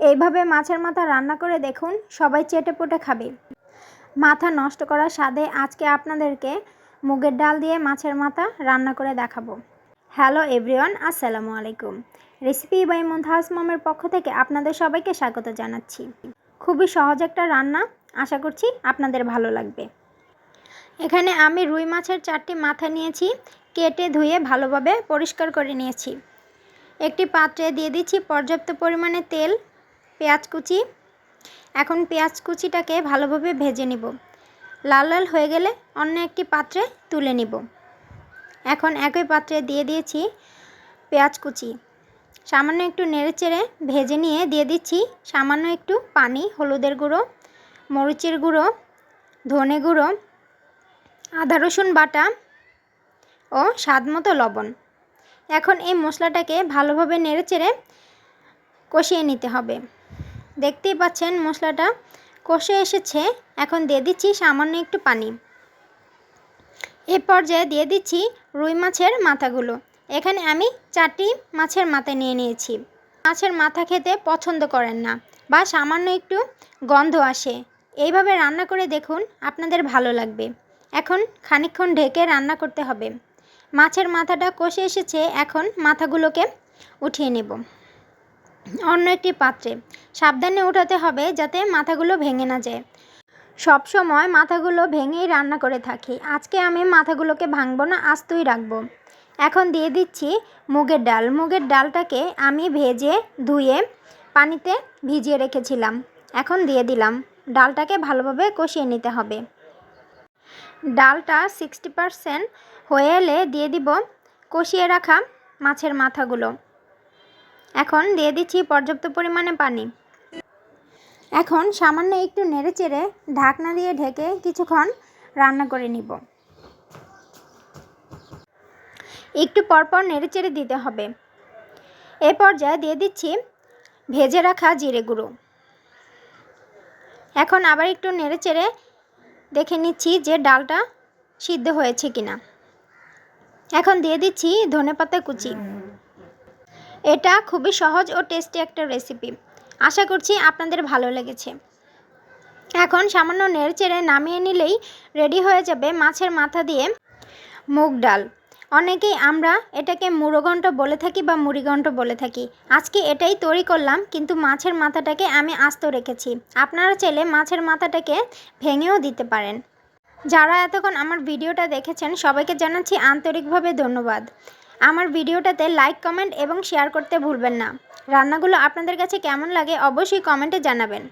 এইভাবে মাছের মাথা রান্না করে দেখুন, সবাই চেটেপুটে খাবে। মাথা নষ্ট করার স্বাদে আজকে আপনাদেরকে মুগের ডাল দিয়ে মাছের মাথা রান্না করে দেখাবো। হ্যালো এভরিওয়ান, আসসালামু আলাইকুম। রেসিপি বাই মুনতাহাস মমের পক্ষ থেকে আপনাদের সবাইকে স্বাগত জানাচ্ছি। খুবই সহজ একটা রান্না, আশা করছি আপনাদের ভালো লাগবে। এখানে আমি রুই মাছের 4টি মাথা নিয়েছি, কেটে ধুয়ে ভালোভাবে পরিষ্কার করে নিয়েছি। একটি পাত্রে দিয়ে দিচ্ছি পর্যাপ্ত পরিমাণে তেল, পেঁয়াজ কুচি। এখন পেঁয়াজ কুচিটাকে ভালোভাবে ভেজে নিব। লাল লাল হয়ে গেলে অন্য একটি পাত্রে তুলে নিব। এখন একই পাত্রে দিয়ে দিয়েছি পেঁয়াজ কুচি। সামান্য একটু নেড়েচেড়ে ভেজে নিয়ে দিয়ে দিচ্ছি সামান্য একটু পানি, হলুদের গুঁড়ো, মরিচের গুঁড়ো, ধনে গুঁড়ো, আদা রসুন বাটা ও স্বাদমতো লবণ। এখন এই মশলাটাকে ভালোভাবে নেড়েচেড়ে কষিয়ে নিতে হবে। দেখতেই পাচ্ছেন মশলাটা কষে এসেছে। এখন দিয়ে দিচ্ছি সামান্য একটু পানি। এ পর্যায়ে দিয়ে দিচ্ছি রুই মাছের মাথাগুলো। এখানে আমি 4টি মাছের মাথা নিয়ে নিয়েছি। মাছের মাথা খেতে পছন্দ করেন না বা সামান্য একটু গন্ধ আসে, এইভাবে রান্না করে দেখুন, আপনাদের ভালো লাগবে। এখন খানিকক্ষণ ঢেকে রান্না করতে হবে। মাছের মাথাটা কষে এসেছে, এখন মাথাগুলোকে উঠিয়ে নেব অন্য একটি পাত্রে। সাবধানে উঠাতে হবে যাতে মাথাগুলো ভেঙে না যায়। সব সময় মাথাগুলো ভেঙেই রান্না করে থাকি, আজকে আমি মাথাগুলোকে ভাঙবো না, আস্তই রাখবো। এখন দিয়ে দিচ্ছি মুগের ডাল। মুগের ডালটাকে আমি ভেজে ধুয়ে পানিতে ভিজিয়ে রেখেছিলাম, এখন দিয়ে দিলাম। ডালটাকে ভালোভাবে কষিয়ে নিতে হবে। ডালটা 60% হয়ে এলে দিয়ে দিব কষিয়ে রাখা মাছের মাথাগুলো। এখন দিয়ে দিচ্ছি পর্যাপ্ত পরিমাণে পানি। এখন সামান্য একটু নেড়েচেড়ে ঢাকনা দিয়ে ঢেকে কিছুক্ষণ রান্না করে নিব। একটু পরপর নেড়েচেড়ে দিতে হবে। এ পর্যায়ে দিয়ে দিচ্ছি ভেজে রাখা জিরে গুঁড়ো। এখন আবার একটু নেড়েচেড়ে দেখে নিচ্ছি যে ডালটা সিদ্ধ হয়েছে কিনা। এখন দিয়ে দিচ্ছি ধনেপাতা কুচি। এটা খুবই সহজ ও টেস্টি একটা রেসিপি, আশা করছি আপনাদের ভালো লেগেছে। এখন সামান্য নেড়েচেড়ে নামিয়ে নিলেই রেডি হয়ে যাবে মাছের মাথা দিয়ে মুগ ডাল। অনেকেই আমরা এটাকে মুড়োঘণ্ট বলে থাকি বা মুড়িঘণ্ট বলে থাকি। আজকে এটাই তৈরি করলাম, কিন্তু মাছের মাথাটাকে আমি আস্ত রেখেছি। আপনারা চাইলে মাছের মাথাটাকে ভেঙেও দিতে পারেন। যারা এতক্ষণ আমার ভিডিওটা দেখেছেন সবাইকে জানাচ্ছি আন্তরিকভাবে ধন্যবাদ। আমার ভিডিওটাতে লাইক, কমেন্ট এবং শেয়ার করতে ভুলবেন না। রান্নাগুলো আপনাদের কাছে কেমন লাগে অবশ্যই কমেন্টে জানাবেন।